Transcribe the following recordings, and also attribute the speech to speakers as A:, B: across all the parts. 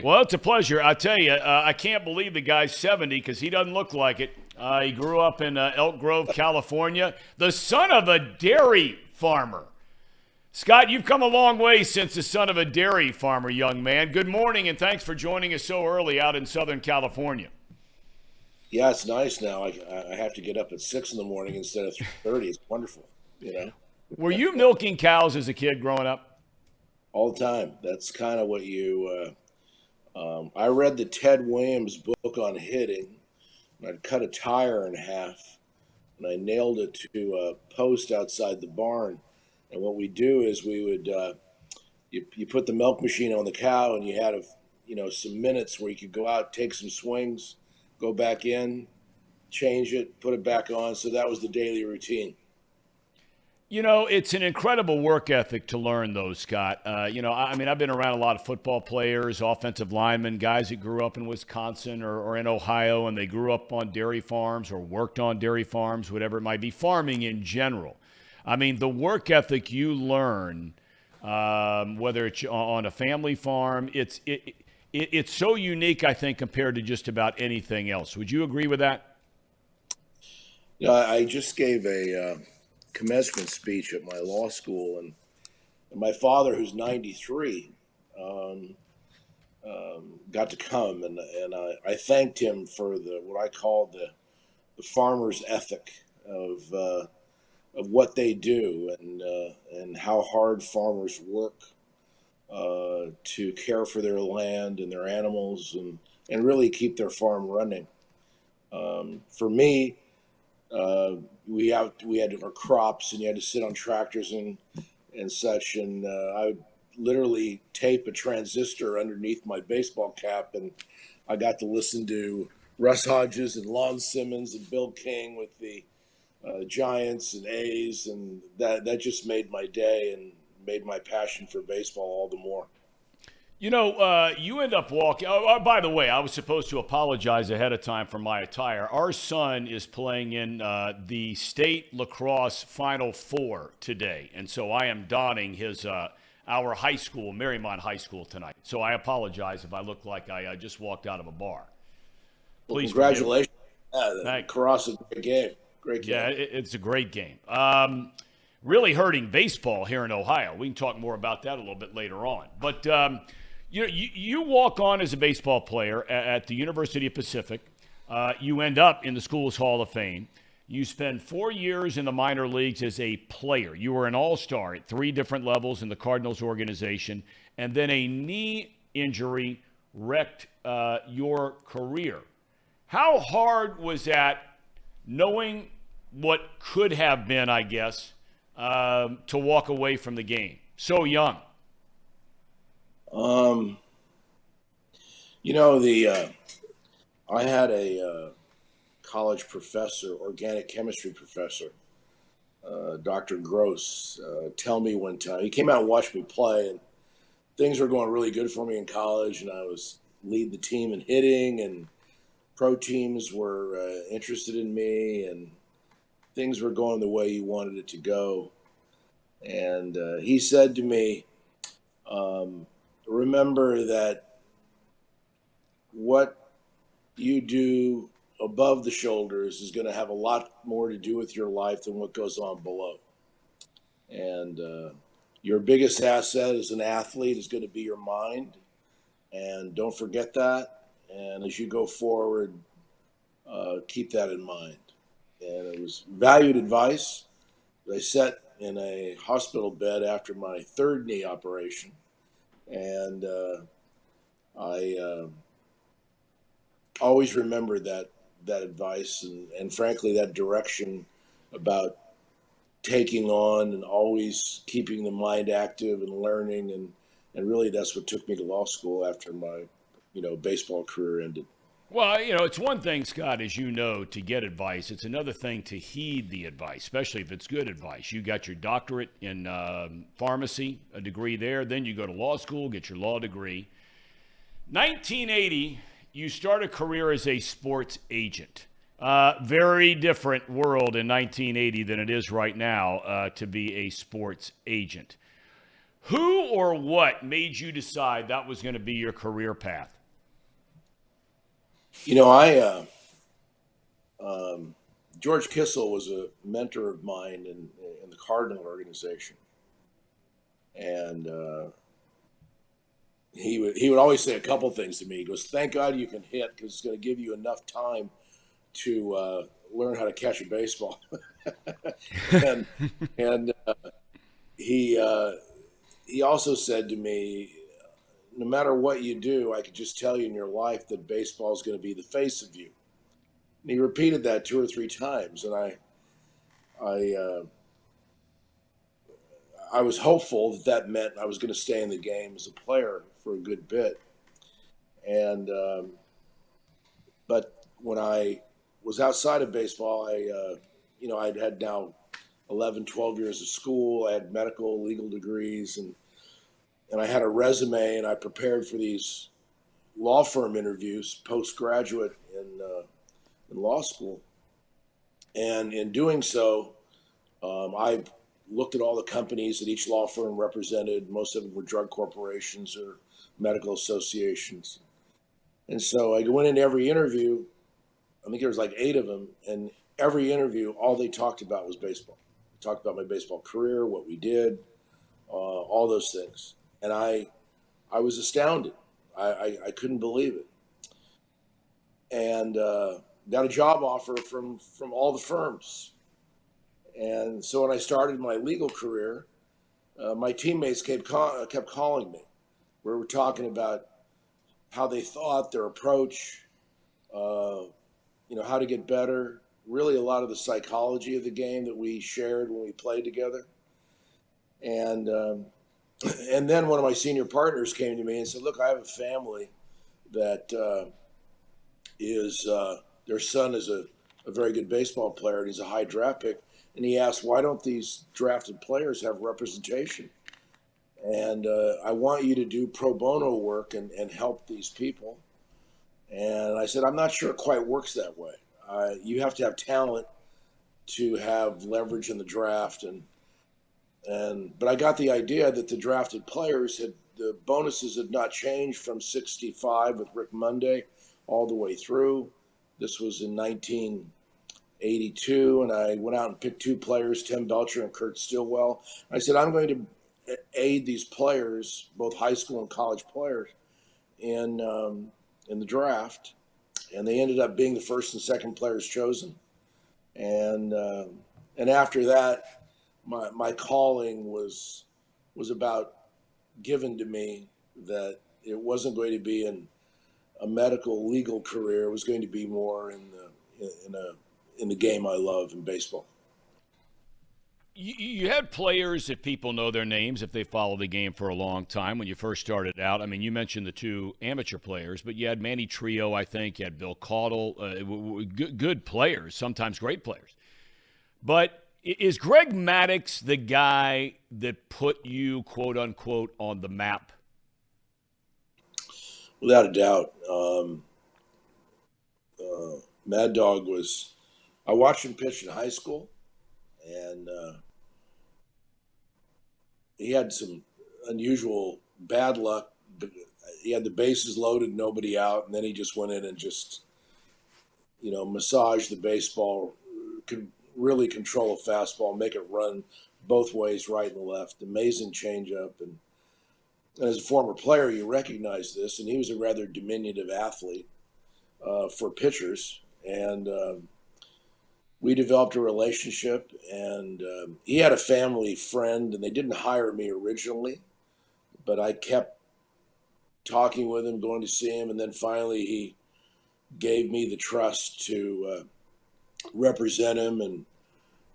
A: Well, it's a pleasure. I tell you, I can't believe the guy's 70 because he doesn't look like it. He grew up in Elk Grove, California, the son of a dairy farmer. Scott, you've come a long way since the son of a dairy farmer, young man. Good morning, and thanks for joining us so early out in Southern California.
B: Yeah, it's nice now. I have to get up at 6 in the morning instead of 3:30. It's wonderful,
A: Were you milking cows as a kid growing up?
B: all the time. That's kind of what I read the Ted Williams book on hitting, and I'd cut a tire in half, and I nailed it to a post outside the barn. And what we do is we would you put the milk machine on the cow, and you had some minutes where you could go out, take some swings, go back in, change it, put it back on. So that was the daily routine.
A: It's an incredible work ethic to learn, though, Scott. I've been around a lot of football players, offensive linemen, guys that grew up in Wisconsin or in Ohio, and they grew up on dairy farms or worked on dairy farms, whatever it might be, farming in general. I mean, the work ethic you learn, whether it's on a family farm, it's so unique, I think, compared to just about anything else. Would you agree with that?
B: I just gave a commencement speech at my law school, and my father, who's 93, got to come, and I thanked him for what I call the farmer's ethic of what they do and how hard farmers work to care for their land and their animals and really keep their farm running. For me, we had our crops, and you had to sit on tractors and such, and I would literally tape a transistor underneath my baseball cap, and I got to listen to Russ Hodges and Lon Simmons and Bill King with the Giants and A's, and that just made my day and made my passion for baseball all the more.
A: You end up walking. Oh, by the way, I was supposed to apologize ahead of time for my attire. Our son is playing in the state lacrosse Final Four today, and so I am donning our high school, Marymount High School, tonight. So I apologize if I look like I just walked out of a bar.
B: Please, congratulations. Lacrosse is a great game. Great game.
A: Yeah, it's a great game. Really hurting baseball here in Ohio. We can talk more about that a little bit later on. But you walk on as a baseball player at the University of Pacific. You end up in the school's Hall of Fame. You spend 4 years in the minor leagues as a player. You were an all-star at 3 different levels in the Cardinals organization, and then a knee injury wrecked your career. How hard was that, knowing what could have been, I guess, to walk away from the game so young?
B: I had a college professor, organic chemistry professor, Dr. Gross, tell me one time, he came out and watched me play, and things were going really good for me in college, and I was lead the team in hitting, and pro teams were interested in me, and things were going the way you wanted it to go. And he said to me, remember that what you do above the shoulders is going to have a lot more to do with your life than what goes on below. And your biggest asset as an athlete is going to be your mind. And don't forget that. And as you go forward, keep that in mind. And it was valued advice. I sat in a hospital bed after my 3rd knee operation. And I always remembered that advice and frankly, that direction about taking on and always keeping the mind active and learning. And really, that's what took me to law school after my, baseball career ended.
A: Well, it's one thing, Scott, as you know, to get advice. It's another thing to heed the advice, especially if it's good advice. You got your doctorate in pharmacy, a degree there. Then you go to law school, get your law degree. 1980, you start a career as a sports agent. Very different world in 1980 than it is right now to be a sports agent. Who or what made you decide that was going to be your career path?
B: You know, George Kissel was a mentor of mine in the Cardinal organization, and he would always say a couple things to me. He goes, "Thank God you can hit, because it's going to give you enough time to learn how to catch a baseball." and and he also said to me, "No matter what you do, I could just tell you in your life that baseball is going to be the face of you." And he repeated that 2 or 3 times, and I I was hopeful that that meant I was going to stay in the game as a player for a good bit. And but when I was outside of baseball, I'd had now 11, 12 years of school. I had medical, legal degrees, and I had a resume, and I prepared for these law firm interviews, postgraduate in law school. And in doing so, I looked at all the companies that each law firm represented. Most of them were drug corporations or medical associations. And so I went into every interview. I think there was like 8 of them, and every interview, all they talked about was baseball. They talked about my baseball career, what we did, all those things. And I was astounded. I couldn't believe it. And got a job offer from all the firms. And so when I started my legal career, my teammates kept calling me. We were talking about how they thought, their approach, how to get better. Really, a lot of the psychology of the game that we shared when we played together. And then one of my senior partners came to me and said, "Look, I have a family that their son is a very good baseball player, and he's a high draft pick." And he asked, "Why don't these drafted players have representation? And I want you to do pro bono work and help these people." And I said, "I'm not sure it quite works that way. You have to have talent to have leverage in the draft." But I got the idea that the drafted players the bonuses had not changed from 65 with Rick Monday all the way through. This was in 1982, and I went out and picked 2 players, Tim Belcher and Kurt Stillwell. I said, "I'm going to aid these players, both high school and college players, in the draft." And they ended up being the first and second players chosen. And after that, my calling was about given to me, that it wasn't going to be in a medical legal career. It was going to be more in the game I love, in baseball.
A: You had players, if people know their names, if they follow the game for a long time, when you first started out. I mean, you mentioned the 2 amateur players, but you had Manny Trio, I think. You had Bill Caudle, good players, sometimes great players. But is Greg Maddux the guy that put you, quote unquote, on the map?
B: Without a doubt. Mad Dog I watched him pitch in high school, and he had some unusual bad luck. But he had the bases loaded, nobody out, and then he just went in and just, massaged the baseball, could really control a fastball, make it run both ways, right and left. Amazing changeup. And as a former player, you recognize this, and he was a rather diminutive athlete for pitchers. And we developed a relationship, and he had a family friend, and they didn't hire me originally, but I kept talking with him, going to see him, and then finally he gave me the trust to represent him,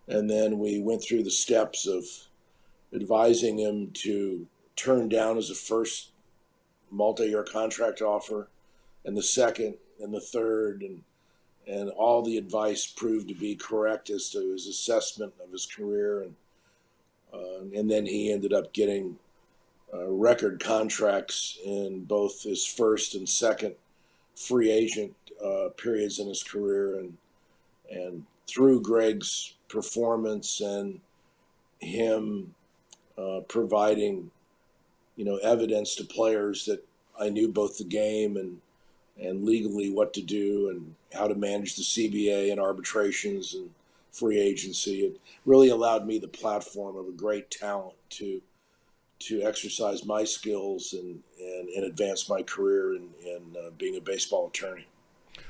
B: and then we went through the steps of advising him to turn down as a first multi-year contract offer, and the second, and the third, and all the advice proved to be correct as to his assessment of his career, and then he ended up getting record contracts in both his first and second free agent periods in his career, and through Greg's performance and him providing evidence to players that I knew both the game and legally what to do and how to manage the CBA and arbitrations and free agency. It really allowed me the platform of a great talent to exercise my skills and advance my career in being a baseball attorney.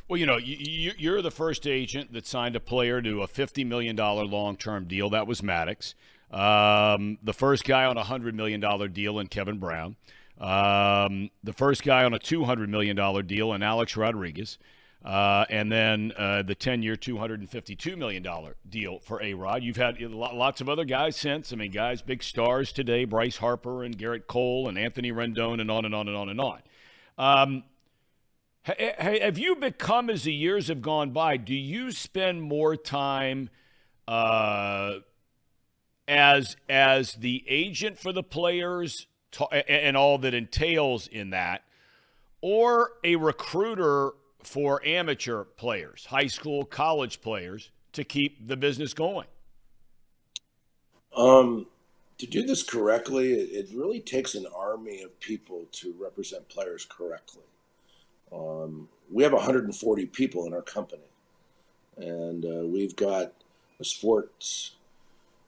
A: Well, you're the first agent that signed a player to a $50 million long-term deal. That was Maddox. The first guy on a $100 million deal in Kevin Brown. The first guy on a $200 million deal in Alex Rodriguez. And then the 10-year, $252 million deal for A-Rod. You've had lots of other guys since. I mean, guys, big stars today, Bryce Harper and Garrett Cole and Anthony Rendon and on and on and on and on. Have you become, as the years have gone by, do you spend more time as the agent for the players and all that entails in that, or a recruiter for amateur players, high school, college players, to keep the business going?
B: To do this correctly, it really takes an army of people to represent players correctly. We have 140 people in our company, and we've got a sports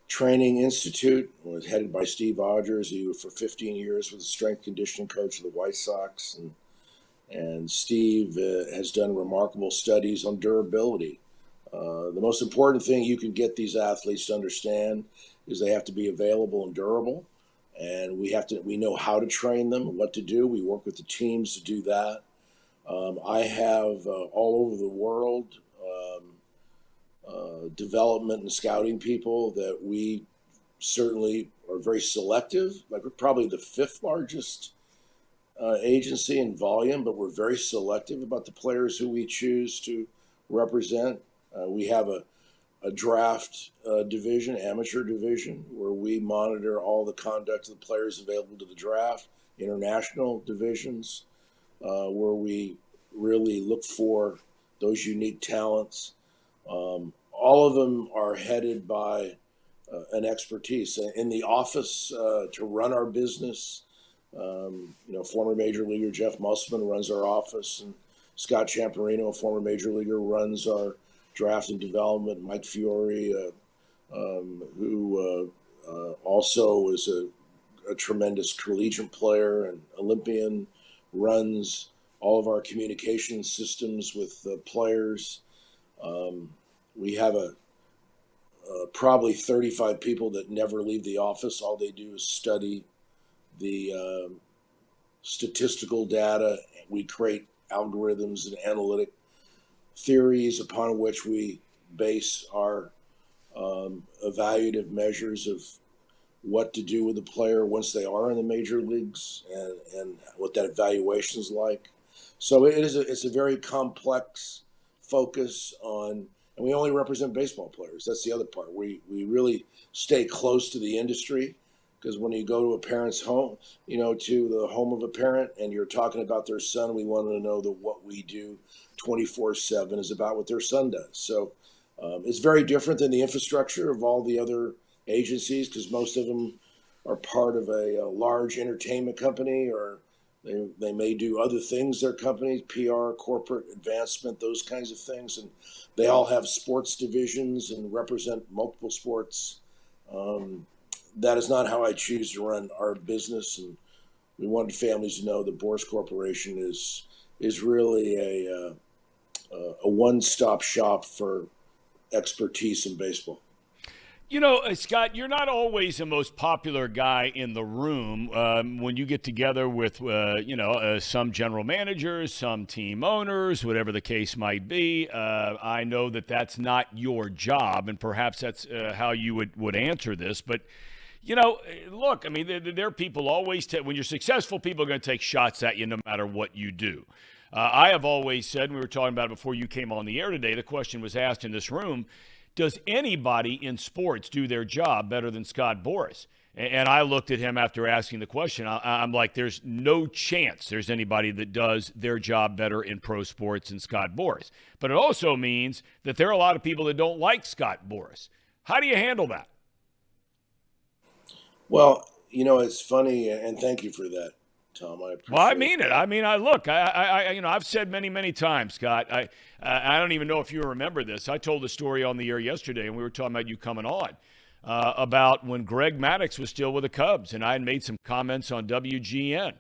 B: training institute headed by Steve Rogers. He was for 15 years was the strength conditioning coach of the White Sox, and Steve has done remarkable studies on durability. The most important thing you can get these athletes to understand is they have to be available and durable, and we know how to train them, what to do. We work with the teams to do that. I have all over the world development and scouting people that we certainly are very selective. Like, we're probably the fifth largest agency in volume, but we're very selective about the players who we choose to represent. We have a draft division, amateur division, where we monitor all the conduct of the players available to the draft. International divisions, where we really look for those unique talents. All of them are headed by an expertise in the office to run our business. Former major leaguer Jeff Musselman runs our office, and Scott Champerino, a former major leaguer, runs our draft and development. Mike Fiore, who also is a tremendous collegiate player and Olympian, runs all of our communication systems with players. We have probably 35 people that never leave the office. All they do is study the statistical data. We create algorithms and analytic theories upon which we base our evaluative measures of what to do with the player once they are in the major leagues and what that evaluation is like. So it's a very complex focus on, and we only represent baseball players. That's the other part. We really stay close to the industry, because when you go to a parent's home, to the home of a parent, and you're talking about their son, we want to know that what we do 24/7 is about what their son does. So it's very different than the infrastructure of all the other agencies, because most of them are part of a large entertainment company, or they may do other things, their companies, PR, corporate advancement, those kinds of things. And they all have sports divisions and represent multiple sports. That is not how I choose to run our business. And we wanted families to know that Boras Corporation is really a one-stop shop for expertise in baseball.
A: Scott, you're not always the most popular guy in the room when you get together with, some general managers, some team owners, whatever the case might be. I know that that's not your job, and perhaps that's how you would answer this. But, look, I mean, there are people always when you're successful, people are going to take shots at you no matter what you do. I have always said, and we were talking about it before you came on the air today, the question was asked in this room, does anybody in sports do their job better than Scott Boras? And I looked at him after asking the question. I'm like, there's no chance there's anybody that does their job better in pro sports than Scott Boras. But it also means that there are a lot of people that don't like Scott Boras. How do you handle that?
B: Well, It's funny, and thank you for that, Tom. I
A: Well, I
B: appreciate
A: mean it.
B: that.
A: I mean, I've said many, many times, Scott. I don't even know if you remember this. I told the story on the air yesterday, and we were talking about you coming on about when Greg Maddux was still with the Cubs, and I had made some comments on WGN.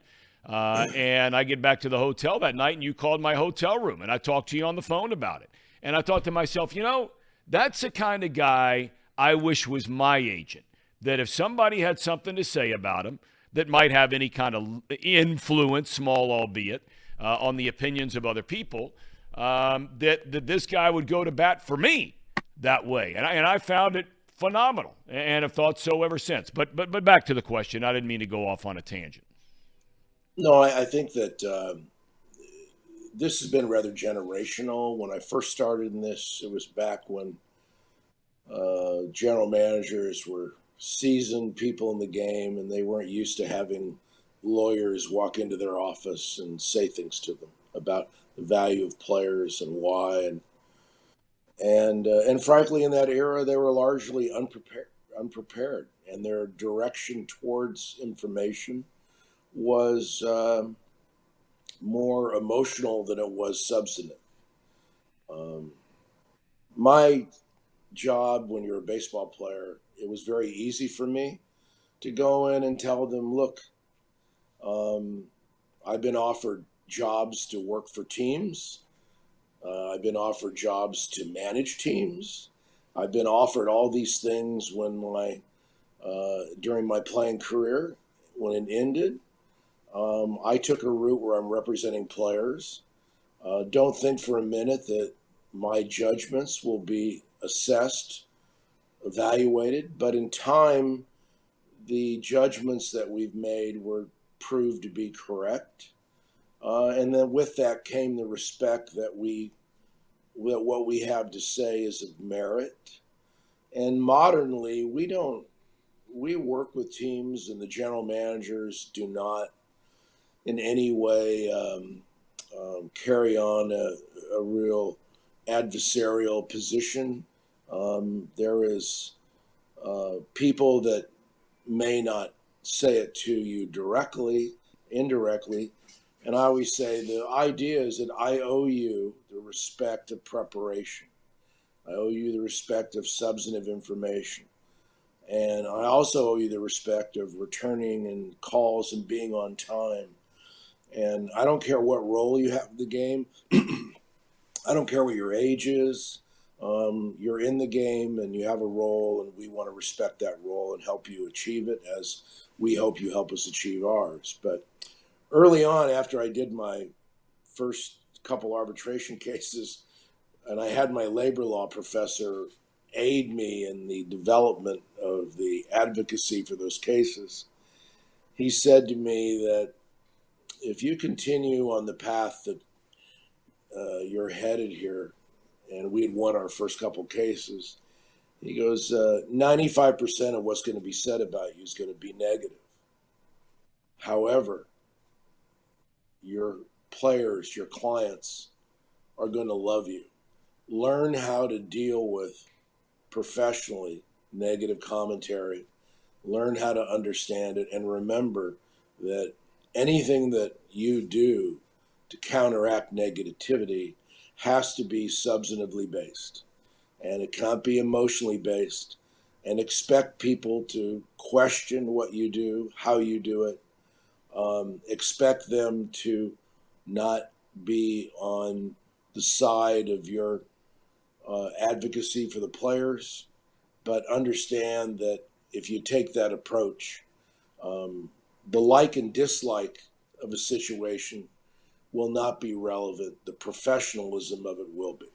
A: And I get back to the hotel that night, and you called my hotel room, and I talked to you on the phone about it. And I thought to myself, that's the kind of guy I wish was my agent. That if somebody had something to say about him that might have any kind of influence, small albeit, on the opinions of other people, that this guy would go to bat for me that way. And I found it phenomenal and have thought so ever since. But back to the question. I didn't mean to go off on a tangent.
B: No, I think that this has been rather generational. When I first started in this, it was back when general managers were seasoned people in the game, and they weren't used to having lawyers walk into their office and say things to them about the value of players and why. And frankly, in that era, they were largely unprepared, and their direction towards information was more emotional than it was substantive. My job when you're a baseball player, it was very easy for me to go in and tell them, look, I've been offered jobs to work for teams. I've been offered jobs to manage teams. I've been offered all these things during my playing career. When it ended, I took a route where I'm representing players. Don't think for a minute that my judgments will be assessed, evaluated, but in time, the judgments that we've made were proved to be correct. And then with that came the respect that what we have to say is of merit. And modernly, we work with teams, and the general managers do not in any way carry on a real adversarial position. There is people that may not say it to you directly, indirectly. And I always say the idea is that I owe you the respect of preparation. I owe you the respect of substantive information. And I also owe you the respect of returning and calls and being on time. And I don't care what role you have in the game. I don't care what your age is. You're in the game and you have a role, and we want to respect that role and help you achieve it as we hope you help us achieve ours. But early on, after I did my first couple arbitration cases, and I had my labor law professor aid me in the development of the advocacy for those cases, he said to me that if you continue on the path that you're headed here, and we had won our first couple cases, he goes, 95% of what's going to be said about you is going to be negative. However, your players, your clients are going to love you. Learn how to deal with professionally negative commentary. Learn how to understand it, and remember that anything that you do to counteract negativity has to be substantively based, and it can't be emotionally based. And expect people to question what you do, how you do it. Expect them to not be on the side of your advocacy for the players, but understand that if you take that approach, the like and dislike of a situation will not be relevant. The professionalism of it will be.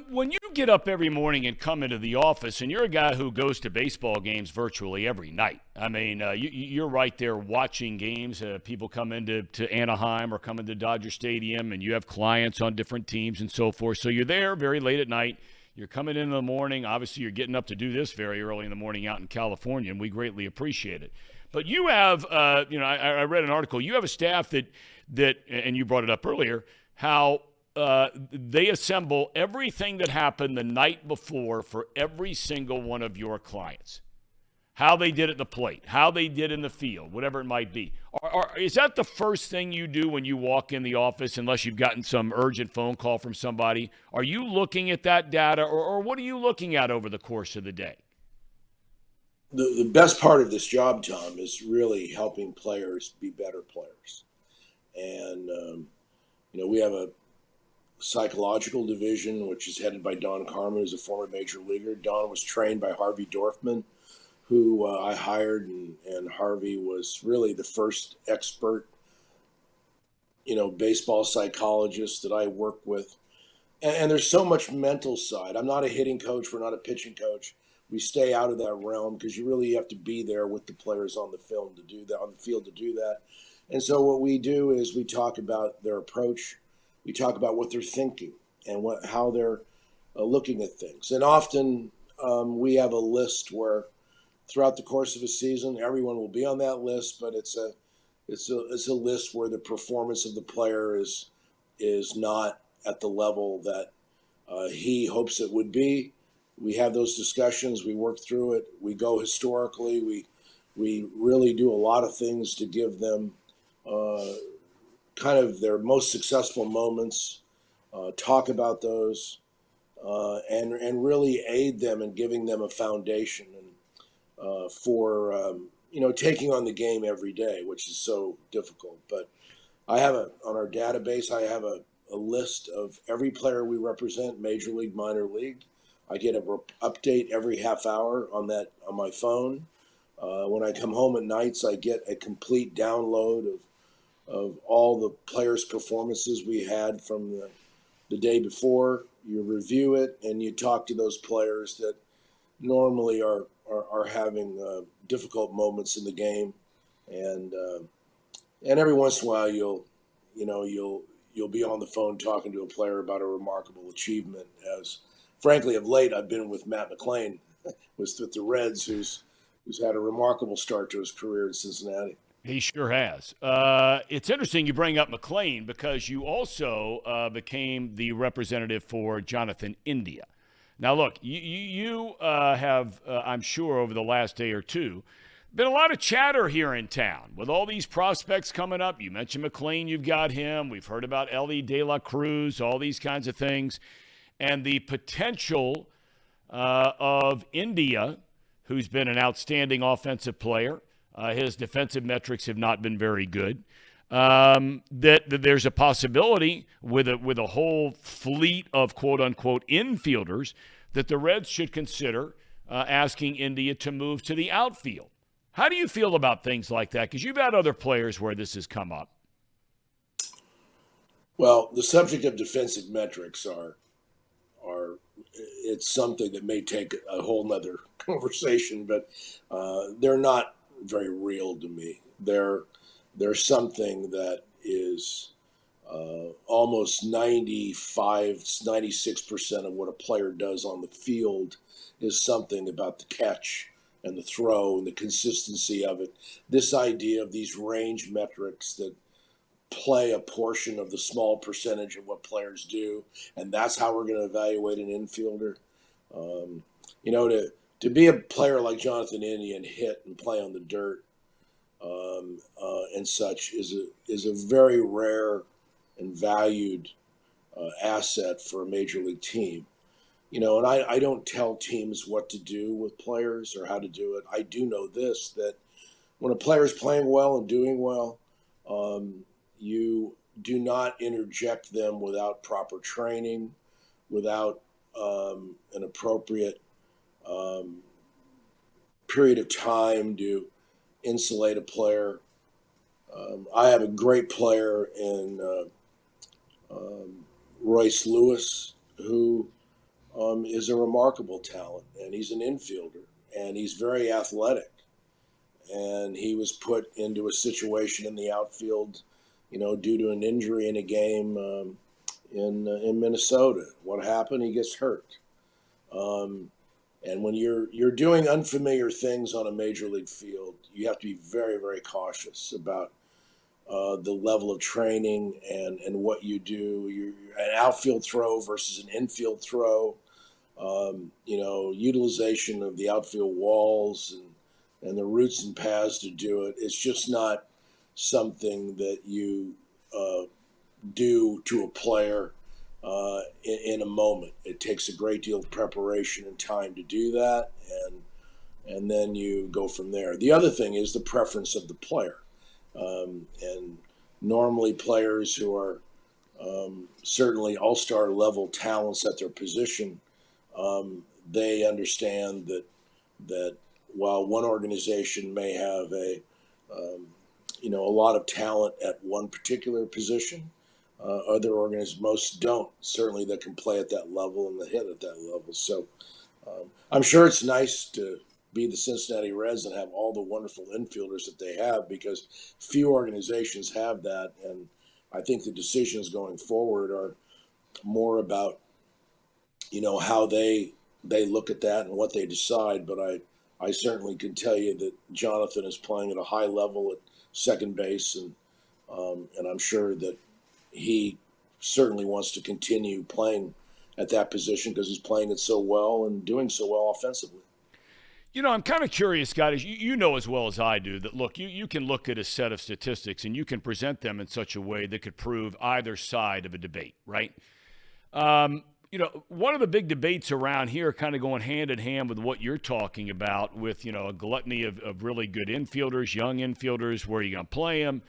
A: When you get up every morning and come into the office, and you're a guy who goes to baseball games virtually every night. I mean, you're right there watching games. People come into Anaheim or come into Dodger Stadium, and you have clients on different teams and so forth. So you're there very late at night. You're coming in the morning. Obviously, you're getting up to do this very early in the morning out in California, and we greatly appreciate it. But you have, I read an article. You have a staff that, and you brought it up earlier, how they assemble everything that happened the night before for every single one of your clients. how they did at the plate, how they did in the field, whatever it might be. Is that the first thing you do when you walk in the office, unless you've gotten some urgent phone call from somebody? Are you looking at that data, or what are you looking at over the course of the day?
B: The best part of this job, Tom, is really helping players be better players. And, we have a psychological division, which is headed by Don Carmen, who's a former major leaguer. Don was trained by Harvey Dorfman, who I hired, and Harvey was really the first expert, baseball psychologist that I worked with. And there's so much mental side. I'm not a hitting coach. We're not a pitching coach. We stay out of that realm because you really have to be there with the players on the field to do that. And so what we do is we talk about their approach. We talk about what they're thinking and how they're looking at things. And often we have a list where throughout the course of a season, everyone will be on that list, but it's a list where the performance of the player is not at the level that he hopes it would be. We have those discussions. We work through it. We go historically. We really do a lot of things to give them kind of their most successful moments, talk about those, and really aid them in giving them a foundation and for taking on the game every day, which is so difficult. But I have on our database, I have a list of every player we represent, major league, minor league. I get an update every half hour on my phone. When I come home at nights, I get a complete download of all the players' performances we had from the day before. You review it and you talk to those players that normally are having difficult moments in the game, and every once in a while you'll be on the phone talking to a player about a remarkable achievement. As frankly, of late, I've been with Matt McLain, with the Reds, who's had a remarkable start to his career in Cincinnati.
A: He sure has. It's interesting you bring up McLain because you also became the representative for Jonathan India. Now, look, you have, I'm sure, over the last day or two, been a lot of chatter here in town with all these prospects coming up. You mentioned McLain, you've got him. We've heard about Ellie De La Cruz, all these kinds of things. And the potential of India, who's been an outstanding offensive player. His defensive metrics have not been very good. That there's a possibility with a whole fleet of quote-unquote infielders that the Reds should consider asking India to move to the outfield. How do you feel about things like that? Because you've had other players where this has come up.
B: Well, the subject of defensive metrics are it's something that may take a whole nother conversation, but they're not very real to me. They're something that is almost 96% of what a player does on the field is something about the catch and the throw and the consistency of it. This idea of these range metrics that play a portion of the small percentage of what players do, and that's how we're going to evaluate an infielder. To be a player like Jonathan India and hit and play on the dirt and such is a very rare and valued asset for a major league team. And I don't tell teams what to do with players or how to do it. I do know this, that when a player is playing well and doing well, you do not interject them without proper training, without an appropriate period of time to insulate a player. I have a great player in Royce Lewis, who is a remarkable talent, and he's an infielder, and he's very athletic. And he was put into a situation in the outfield, due to an injury in a game in Minnesota. What happened? He gets hurt. And when you're doing unfamiliar things on a major league field, you have to be very, very cautious about the level of training and what you do. An outfield throw versus an infield throw, utilization of the outfield walls and the routes and paths to do it. It's just not something that you do to a player in a moment. It takes a great deal of preparation and time to do that, and then you go from there. The other thing is the preference of the player, and normally players who are certainly all-star level talents at their position, they understand that while one organization may have a lot of talent at one particular position, other organizations, most don't, certainly, that can play at that level and hit at that level. So I'm sure it's nice to be the Cincinnati Reds and have all the wonderful infielders that they have, because few organizations have that. And I think the decisions going forward are more about, how they look at that and what they decide. But I certainly can tell you that Jonathan is playing at a high level at second base, and I'm sure that he certainly wants to continue playing at that position because he's playing it so well and doing so well offensively.
A: I'm kind of curious, Scott, as you know as well as I do, that, look, you can look at a set of statistics and you can present them in such a way that could prove either side of a debate, right? One of the big debates around here, kind of going hand in hand with what you're talking about, with, a gluttony of really good infielders, young infielders, where are you going to play them?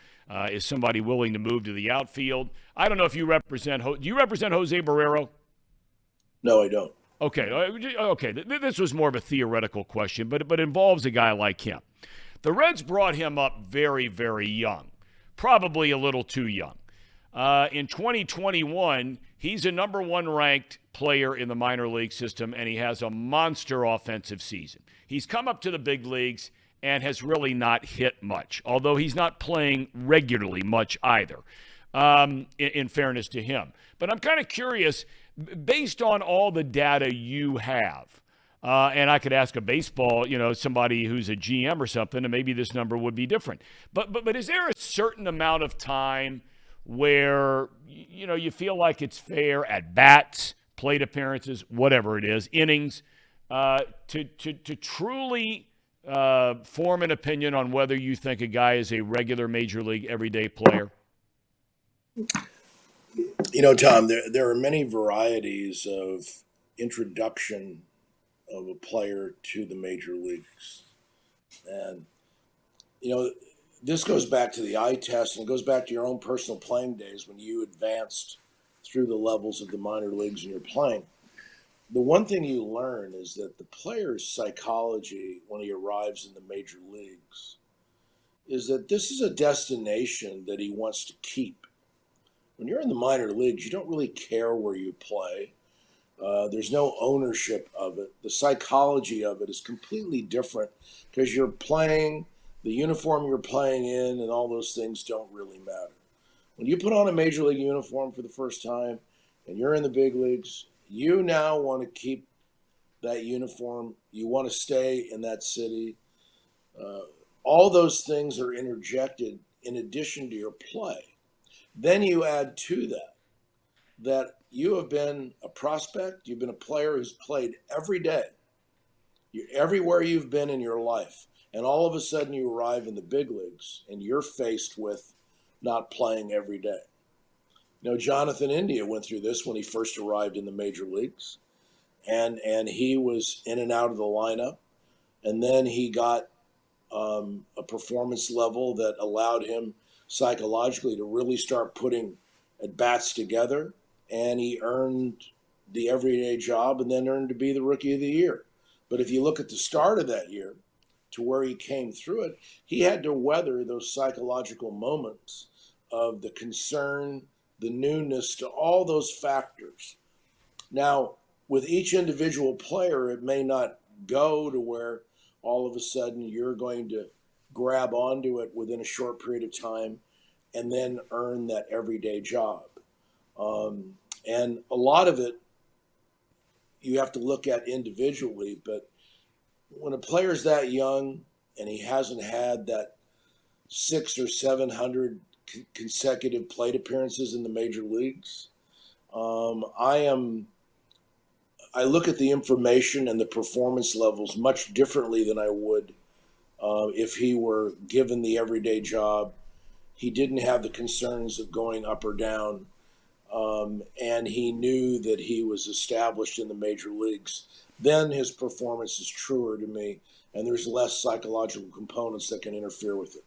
A: Is somebody willing to move to the outfield? I don't know if you represent – do you represent Jose Barrero?
B: No, I don't.
A: Okay. This was more of a theoretical question, but it involves a guy like him. The Reds brought him up very, very young, probably a little too young. In 2021, he's a number one ranked player in the minor league system, and he has a monster offensive season. He's come up to the big leagues and has really not hit much, although he's not playing regularly much either, in fairness to him. But I'm kind of curious, based on all the data you have, and I could ask a baseball, somebody who's a GM or something, and maybe this number would be different. But is there a certain amount of time where, you feel like it's fair at bats, plate appearances, whatever it is, innings, to truly form an opinion on whether you think a guy is a regular major league everyday player?
B: Tom, there are many varieties of introduction of a player to the major leagues. And, this goes back to the eye test, and it goes back to your own personal playing days when you advanced through the levels of the minor leagues and you're playing. The one thing you learn is that the player's psychology when he arrives in the major leagues is that this is a destination that he wants to keep. When you're in the minor leagues, you don't really care where you play. There's no ownership of it. The psychology of it is completely different because you're playing, the uniform you're playing in, and all those things don't really matter. When you put on a major league uniform for the first time and you're in the big leagues, you now want to keep that uniform. You want to stay in that city. All those things are interjected in addition to your play. Then you add to that you have been a prospect, you've been a player who's played every day, everywhere you've been in your life, and all of a sudden you arrive in the big leagues and you're faced with not playing every day. Jonathan India went through this when he first arrived in the major leagues, and he was in and out of the lineup, and then he got a performance level that allowed him psychologically to really start putting at bats together, and he earned the everyday job and then earned to be the rookie of the year. But if you look at the start of that year to where he came through it, he had to weather those psychological moments of the concern, the newness, to all those factors. Now, with each individual player, it may not go to where all of a sudden you're going to grab onto it within a short period of time and then earn that everyday job. And a lot of it you have to look at individually, but when a player's that young and he hasn't had that 600 or 700 consecutive plate appearances in the major leagues, I look at the information and the performance levels much differently than I would if he were given the everyday job. He didn't have the concerns of going up or down, and he knew that he was established in the major leagues. Then his performance is truer to me, and there's less psychological components that can interfere with it.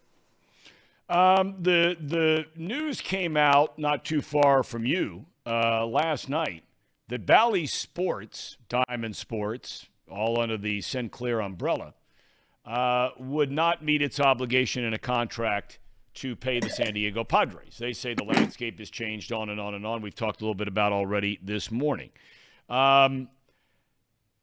A: The news came out not too far from you last night that Bally Sports, Diamond Sports, all under the Sinclair umbrella, would not meet its obligation in a contract to pay the San Diego Padres. They say the landscape has changed on and on and on. We've talked a little bit about already this morning. I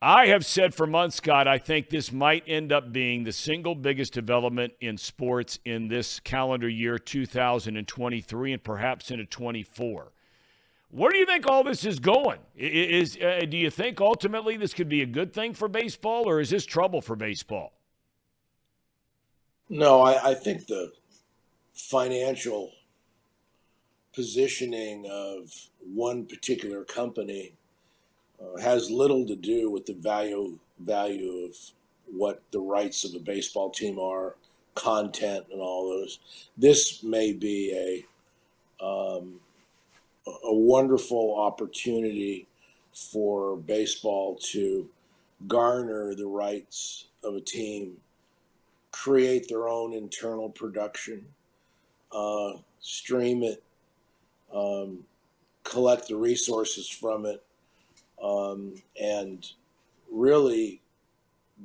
A: have said for months, Scott, I think this might end up being the single biggest development in sports in this calendar year, 2023, and perhaps into 24. Where do you think all this is going? Do you think ultimately this could be a good thing for baseball, or is this trouble for baseball?
B: No, I think the financial positioning of one particular company has little to do with the value of what the rights of a baseball team are, content, and all those. This may be a wonderful opportunity for baseball to garner the rights of a team, create their own internal production, stream it, collect the resources from it, and really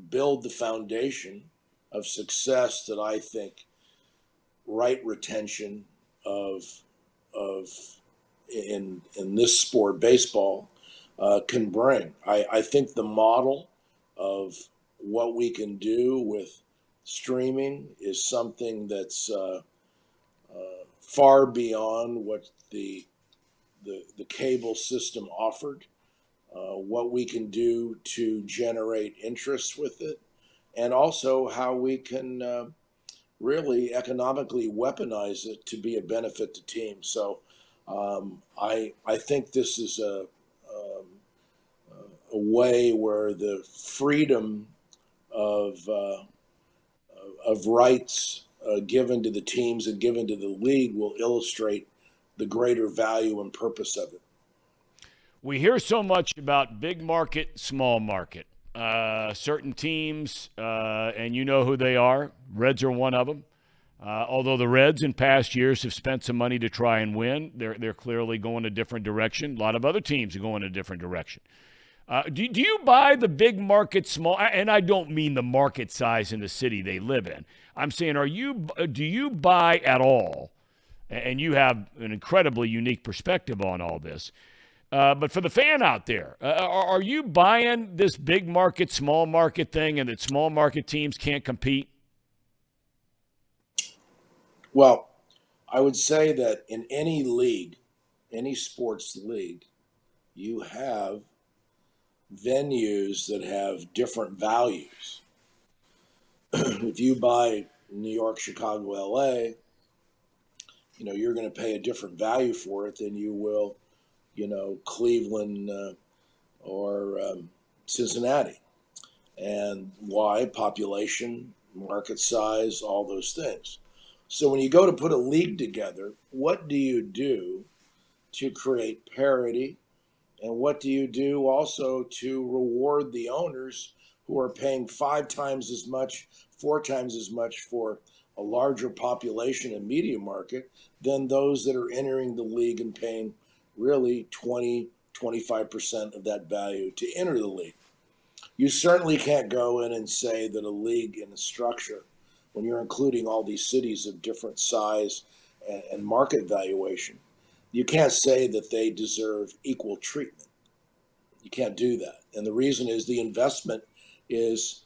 B: build the foundation of success that I think right retention of in this sport, baseball, can bring. I think the model of what we can do with streaming is something that's far beyond what the cable system offered. What we can do to generate interest with it, and also how we can really economically weaponize it to be a benefit to teams. So I think this is a way where the freedom of rights given to the teams and given to the league will illustrate the greater value and purpose of it.
A: We hear so much about big market, small market. Certain teams, and you know who they are. Reds are one of them. Although the Reds in past years have spent some money to try and win, they're clearly going a different direction. A lot of other teams are going a different direction. Do you buy the big market, small? And I don't mean the market size in the city they live in. I'm saying, do you buy at all? And you have an incredibly unique perspective on all this. But for the fan out there, are you buying this big market, small market thing, and that small market teams can't compete?
B: Well, I would say that in any league, any sports league, you have venues that have different values. If you buy New York, Chicago, LA, you're going to pay a different value for it than you will, Cleveland or Cincinnati. And why? Population, market size, all those things. So when you go to put a league together, what do you do to create parity? And what do you do also to reward the owners who are paying 5 times as much, 4 times as much for a larger population and media market than those that are entering the league and paying really 20, 25% of that value to enter the league? You certainly can't go in and say that a league in a structure, when you're including all these cities of different size and market valuation, you can't say that they deserve equal treatment. You can't do that. And the reason is the investment is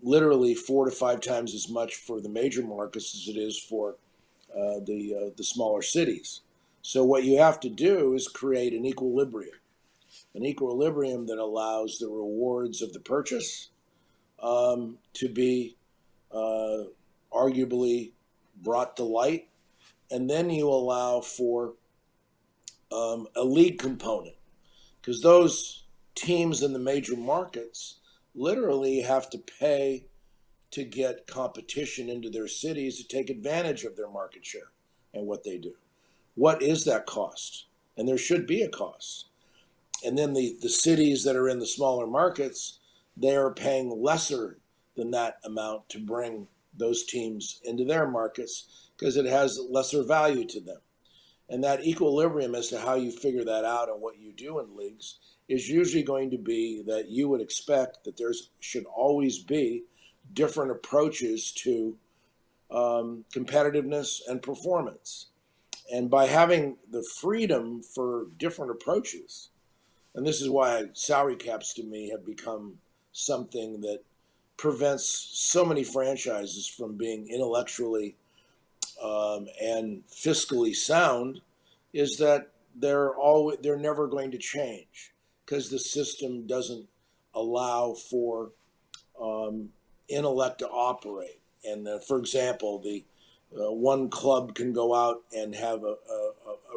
B: literally 4 to 5 times as much for the major markets as it is for the smaller cities. So what you have to do is create an equilibrium that allows the rewards of the purchase to be arguably brought to light. And then you allow for a league component, because those teams in the major markets literally have to pay to get competition into their cities to take advantage of their market share and what they do. What is that cost? And there should be a cost. And then the cities that are in the smaller markets, they are paying lesser than that amount to bring those teams into their markets because it has lesser value to them. And that equilibrium as to how you figure that out and what you do in leagues is usually going to be that you would expect that there should always be different approaches to competitiveness and performance. And by having the freedom for different approaches, and this is why salary caps to me have become something that prevents so many franchises from being intellectually and fiscally sound, is that they're never going to change because the system doesn't allow for intellect to operate. And for example, the one club can go out and have a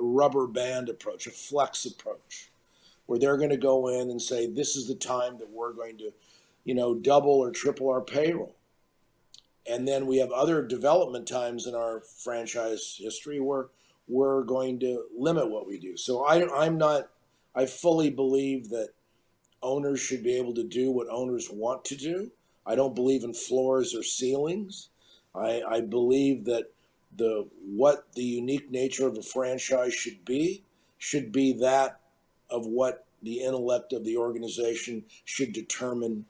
B: rubber band approach, a flex approach, where they're going to go in and say, this is the time that we're going to, double or triple our payroll. And then we have other development times in our franchise history where we're going to limit what we do. So I fully believe that owners should be able to do what owners want to do. I don't believe in floors or ceilings. I believe that what the unique nature of a franchise should be that of what the intellect of the organization should determine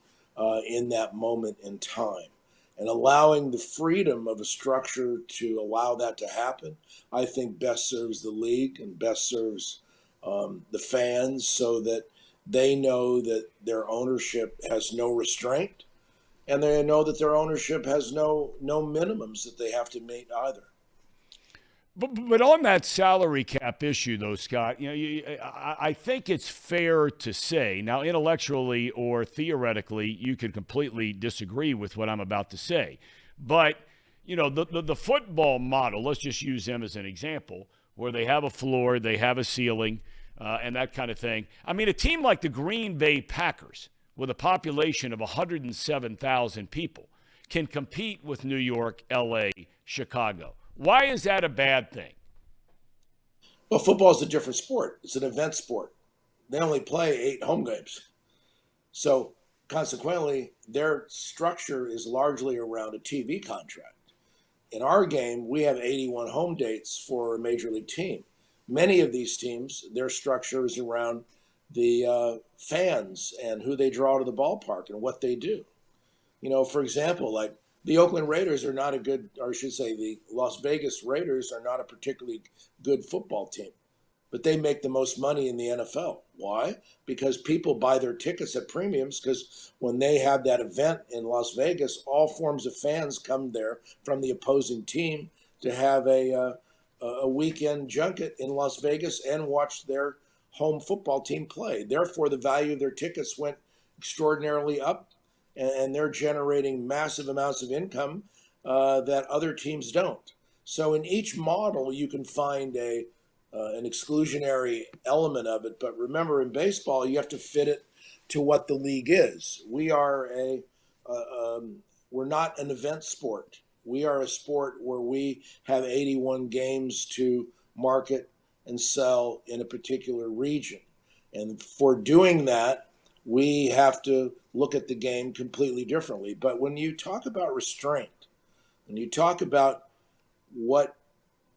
B: in that moment in time. And allowing the freedom of a structure to allow that to happen, I think best serves the league and best serves the fans so that they know that their ownership has no restraint, and they know that their ownership has no minimums that they have to meet either.
A: But on that salary cap issue, though, Scott, I think it's fair to say, now intellectually or theoretically, you could completely disagree with what I'm about to say. But, the football model, let's just use them as an example, where they have a floor, they have a ceiling, and that kind of thing. I mean, a team like the Green Bay Packers, with a population of 107,000 people, can compete with New York, L.A., Chicago. Why is that a bad thing?
B: Well, football is a different sport. It's an event sport. They only play 8 home games. So consequently, their structure is largely around a TV contract. In our game, we have 81 home dates for a major league team. Many of these teams, their structure is around the fans and who they draw to the ballpark and what they do. For example, like the Oakland Raiders are not a good, or I should say the Las Vegas Raiders are not a particularly good football team, but they make the most money in the NFL. Why? Because people buy their tickets at premiums, because when they have that event in Las Vegas, all forms of fans come there from the opposing team to have a weekend junket in Las Vegas and watch their home football team play. Therefore, the value of their tickets went extraordinarily up, and they're generating massive amounts of income that other teams don't. So in each model, you can find an exclusionary element of it. But remember, in baseball, you have to fit it to what the league is. We're not an event sport. We are a sport where we have 81 games to market and sell in a particular region. And for doing that, we have to look at the game completely differently. But when you talk about restraint, when you talk about what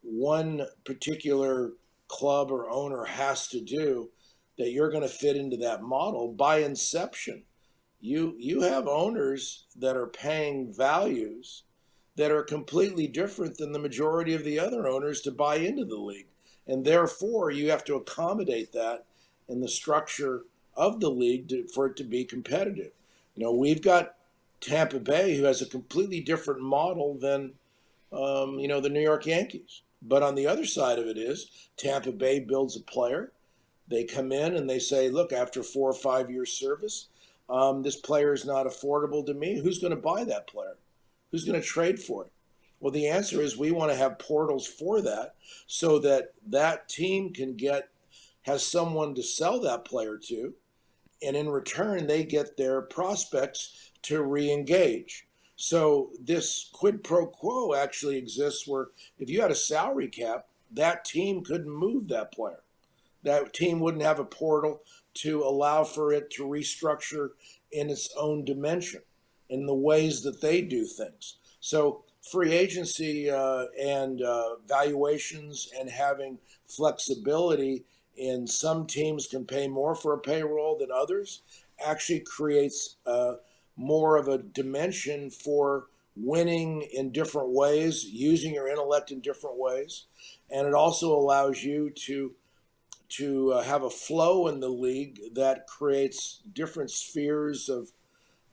B: one particular club or owner has to do, that you're going to fit into that model by inception, you have owners that are paying values that are completely different than the majority of the other owners to buy into the league. And therefore, you have to accommodate that in the structure of the league for it to be competitive. We've got Tampa Bay, who has a completely different model than, the New York Yankees. But on the other side of it is Tampa Bay builds a player. They come in and they say, look, after 4 or 5 years service, this player is not affordable to me. Who's going to buy that player? Who's going to trade for it? Well, the answer is we want to have portals for that so that that team has someone to sell that player to. And in return, they get their prospects to re-engage. So this quid pro quo actually exists where if you had a salary cap, that team couldn't move that player. That team wouldn't have a portal to allow for it to restructure in its own dimension in the ways that they do things. So free agency and valuations and having flexibility in some teams can pay more for a payroll than others actually creates more of a dimension for winning in different ways, using your intellect in different ways. And it also allows you to have a flow in the league that creates different spheres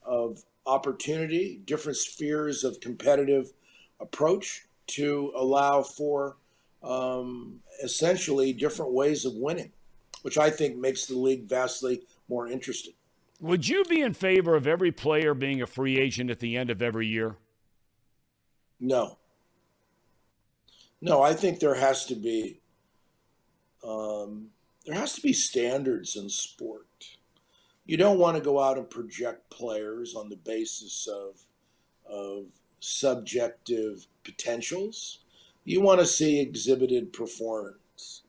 B: of opportunity, different spheres of competitive approach to allow for essentially different ways of winning, which I think makes the league vastly more interesting.
A: Would you be in favor of every player being a free agent at the end of every year?
B: No. No, I think there has to be standards in sport. You don't want to go out and project players on the basis of subjective potentials. You want to see exhibited performance.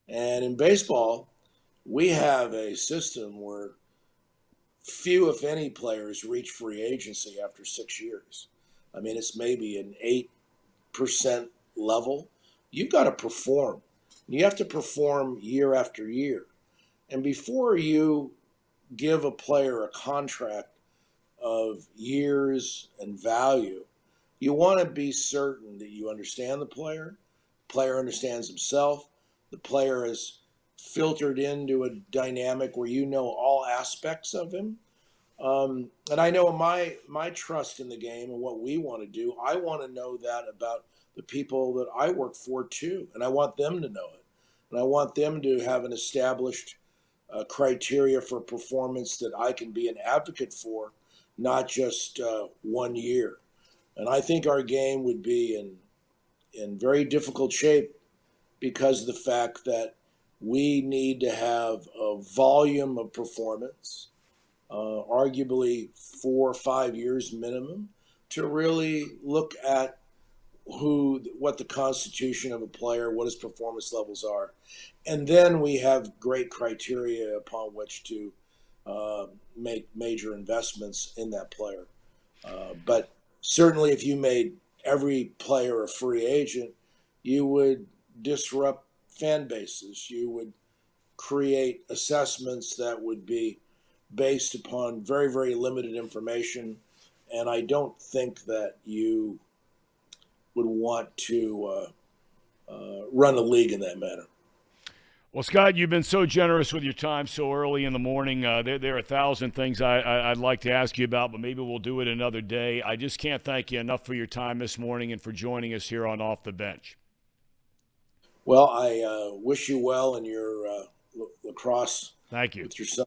B: And in baseball, we have a system where few, if any, players reach free agency after 6 years. I mean, it's maybe an 8% level. You've got to perform. You have to perform year after year. And before you give a player a contract of years and value, you want to be certain that you understand the player understands himself, the player is filtered into a dynamic where you know all aspects of him. And I know my trust in the game and what we want to do, I want to know that about the people that I work for too. And I want them to know it. And I want them to have an established criteria for performance that I can be an advocate for, not just 1 year. And I think our game would be in very difficult shape because of the fact that we need to have a volume of performance, arguably 4 or 5 years minimum, to really look at what the constitution of a player, what his performance levels are. And then we have great criteria upon which to make major investments in that player. But certainly if you made every player a free agent, you would disrupt fan bases. You would create assessments that would be based upon very, very limited information. And I don't think that you would want to run a league in that manner.
A: Well, Scott, you've been so generous with your time so early in the morning. There are 1,000 things I'd like to ask you about, but maybe we'll do it another day. I just can't thank you enough for your time this morning and for joining us here on Off the Bench.
B: Well, I wish you well in your lacrosse.
A: Thank you.
B: With your son,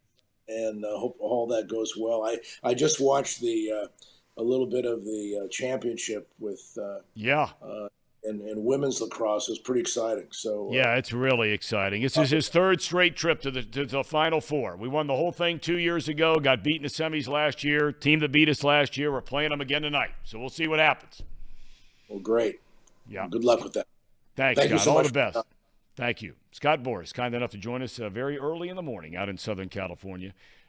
B: and hope all that goes well. I just watched a little bit of the championship with and women's lacrosse. Is pretty exciting. So
A: yeah, it's really exciting. This is his third straight trip to the Final Four. We won the whole thing 2 years ago, got beat in the semis last year. Team that beat us last year, we're playing them again tonight. So we'll see what happens.
B: Well, great.
A: Yeah.
B: Good luck with that.
A: Thanks,
B: Thank
A: Scott.
B: you so
A: all
B: much.
A: The best. Thank you. Scott Boras, kind enough to join us very early in the morning out in Southern California.